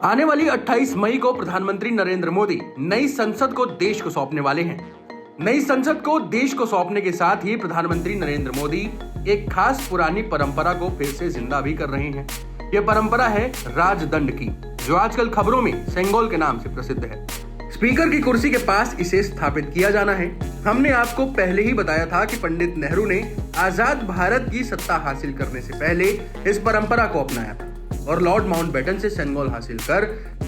आने वाली 28 मई को प्रधानमंत्री नरेंद्र मोदी नई संसद को देश को सौंपने वाले हैं। नई संसद को देश को सौंपने के साथ ही प्रधानमंत्री नरेंद्र मोदी एक खास पुरानी परंपरा को फिर से जिंदा भी कर रहे हैं। यह परंपरा है राजदंड की, जो आजकल खबरों में सेंगोल के नाम से प्रसिद्ध है। स्पीकर की कुर्सी के पास इसे स्थापित किया जाना है। हमने आपको पहले ही बताया था कि पंडित नेहरू ने आजाद भारत की सत्ता हासिल करने से पहले इस परंपरा को अपनाया था और लॉर्ड माउंटबेटन से सेंगोल हासिल कर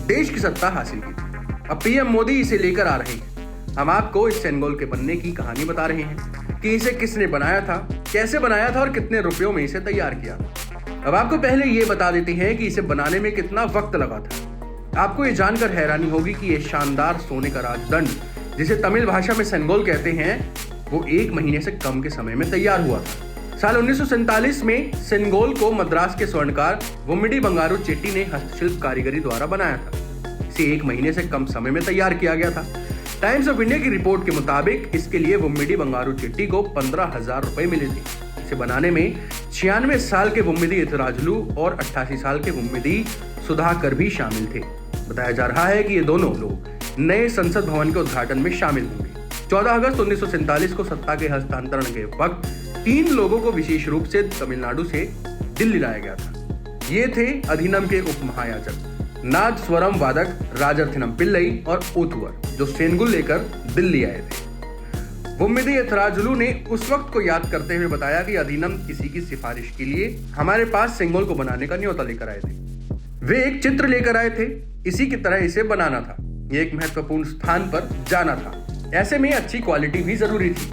देश की सत्ता हासिल की थी। अब पीएम मोदी इसे लेकर आ रहे हैं। हम आपको इस सेंगोल के बनने की कहानी बता रहे हैं कि इसे किसने बनाया था, कैसे बनाया था और कितने रुपयों में इसे तैयार किया। अब आपको पहले ये बता देते हैं कि इसे बनाने में कितना वक्त लगा था। आपको ये जानकर हैरानी होगी कि ये शानदार सोने का राजदंड, जिसे तमिल भाषा में सेंगोल कहते हैं, वो 1 महीने से कम के समय में तैयार हुआ था। साल 1947 में सेंगोल को मद्रास के स्वर्णकार वुम्मिडी बंगारू चेट्टी ने हस्तशिल्प कारीगरी द्वारा बनाया था। इसे 1 महीने से कम समय में तैयार किया गया था। टाइम्स ऑफ इंडिया की रिपोर्ट के मुताबिक इसके लिए वुम्मिडी बंगारू चेट्टी को 15,000 रुपए मिले थे। इसे बनाने में 96 साल के वुम्मिदी इथराजुलू और 88 साल के वुम्मिदी सुधाकर भी शामिल थे। बताया जा रहा है कि ये दोनों लोग नए संसद भवन के उद्घाटन में शामिल होंगे। 14 अगस्त 1947 को सत्ता के हस्तांतरण के वक्त 3 लोगों को विशेष रूप से तमिलनाडु से दिल्ली लाया गया था। ये थे अधिनम के उप महायाजक नाद स्वरम वादक राजरथिनम पिल्लई और ऊथुवर, जो सेंगुल लेकर दिल्ली आए थे। वुम्मिदी इथराजुलू ने उस वक्त को याद करते हुए बताया कि अधिनम किसी की सिफारिश के लिए हमारे पास सेंगोल को बनाने का न्योता लेकर आए थे। वे एक चित्र लेकर आए थे, इसी की तरह इसे बनाना था। ये एक महत्वपूर्ण स्थान पर जाना था। ऐसे में अच्छी क्वालिटी भी जरूरी थी।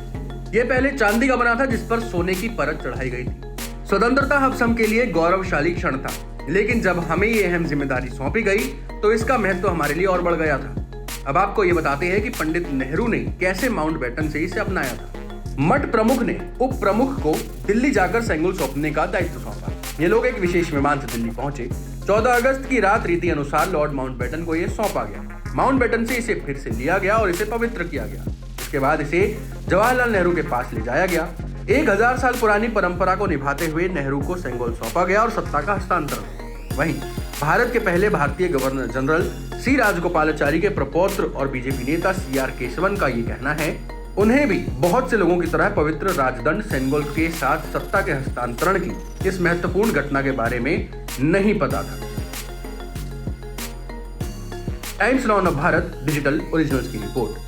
यह पहले चांदी का बना था, जिस पर सोने की परत चढ़ाई गई थी। स्वतंत्रता हम के लिए गौरवशाली क्षण था, लेकिन जब हमें ये अहम जिम्मेदारी सौंपी गई तो इसका महत्व हमारे लिए और बढ़ गया था। अब आपको ये बताते हैं कि पंडित नेहरू ने कैसे माउंटबेटन से इसे अपनाया था। मठ प्रमुख ने उप प्रमुख को दिल्ली जाकर सेंगोल सौंपने का दायित्व सौंपा। ये लोग एक विशेष विमान से दिल्ली पहुंचे। 14 अगस्त की रात रीति अनुसार लॉर्ड माउंटबेटन को यह सौंपा गया। माउंटबेटन से इसे फिर से लिया गया और इसे पवित्र किया गया। इसके बाद इसे जवाहरलाल नेहरू के पास ले जाया गया। 1000 साल पुरानी परंपरा को निभाते हुए नेहरू को सेंगोल सौंपा गया और सत्ता का हस्तांतरण। वहीं भारत के पहले भारतीय गवर्नर जनरल सी राजगोपालाचारी के प्रपौत्र और बीजेपी नेता CR केशवन का ये कहना है, उन्हें भी बहुत से लोगों की तरह पवित्र राजदंड सेंगोल के साथ सत्ता के हस्तांतरण की इस महत्वपूर्ण घटना के बारे में नहीं पता था। Times now of Bharat digital originals की रिपोर्ट।